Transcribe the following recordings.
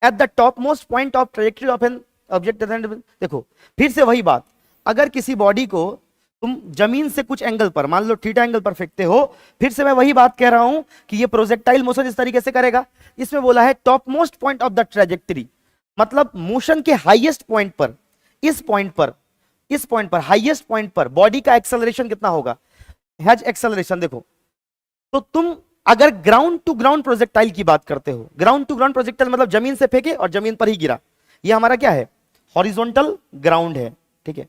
At the top most point of trajectory of an object. देखो फिर से वही बात, अगर किसी बॉडी को तुम जमीन से कुछ एंगल पर, मान लो थीटा एंगल पर फेंकते हो, फिर से मैं वही बात कह रहा हूं कि ये प्रोजेक्टाइल मोशन इस तरीके से करेगा। इसमें बोला है top most point of the trajectory, मतलब मोशन के हाईएस्ट पॉइंट पर, इस पॉइंट पर हाईएस्ट पॉइंट पर बॉडी का एक्सेलरेशन कितना होगा, हैज एक्सेलरेशन। देखो तो तुम अगर ग्राउंड टू ग्राउंड प्रोजेक्टाइल की बात करते हो, ग्राउंड टू ग्राउंड प्रोजेक्टाइल मतलब जमीन से फेंके और जमीन पर ही गिरा, ये हमारा क्या है, हॉरिजॉन्टल ग्राउंड है, ठीक है।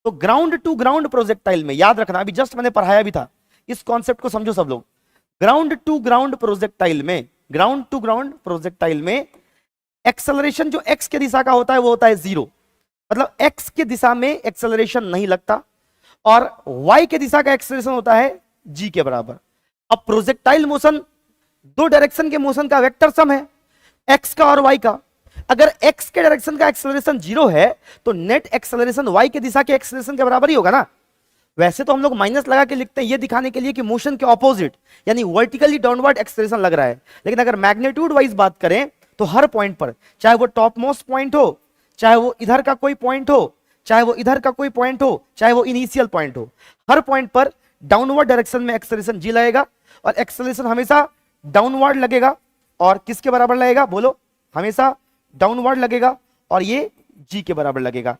तो ग्राउंड टू ग्राउंड प्रोजेक्टाइल में याद रखना, अभी जस्ट मैंने पढ़ाया भी था, इस कॉन्सेप्ट को समझो सब लोग। ग्राउंड टू ग्राउंड प्रोजेक्टाइल में, ग्राउंड टू ग्राउंड प्रोजेक्टाइल में एक्सेलरेशन जो एक्स के दिशा का होता है वो होता है 0, मतलब एक्स के दिशा में एक्सेलरेशन नहीं लगता, और वाई के दिशा का एक्सेलरेशन होता है जी के बराबर। अब प्रोजेक्टाइल मोशन दो डायरेक्शन के मोशन का वेक्टर सम है, एक्स का और वाई का। अगर एक्स के डायरेक्शन का एक्सेलरेशन 0 है तो नेट एक्सेलरेशन वाई के दिशा के एक्सेलरेशन के बराबर ही होगा ना। वैसे तो हम लोग माइनस लगा के लिखते हैं ये दिखाने के लिए कि मोशन के ऑपोजिट यानी वर्टिकली डाउनवर्ड एक्सेलरेशन लग रहा है, लेकिन अगर मैग्नीट्यूड वाइज बात करें तो हर पॉइंट पर, चाहे वो टॉप मोस्ट पॉइंट हो, चाहे वो इधर का कोई पॉइंट हो, चाहे वो इधर का कोई पॉइंट हो, चाहे वो इनिशियल पॉइंट हो, हर पॉइंट पर डाउनवर्ड डायरेक्शन में एक्सेलरेशन जी लगेगा, और एक्सेलरेशन हमेशा डाउनवर्ड लगेगा। और किसके बराबर लगेगा बोलो, हमेशा डाउनवर्ड लगेगा, और ये जी के बराबर लगेगा।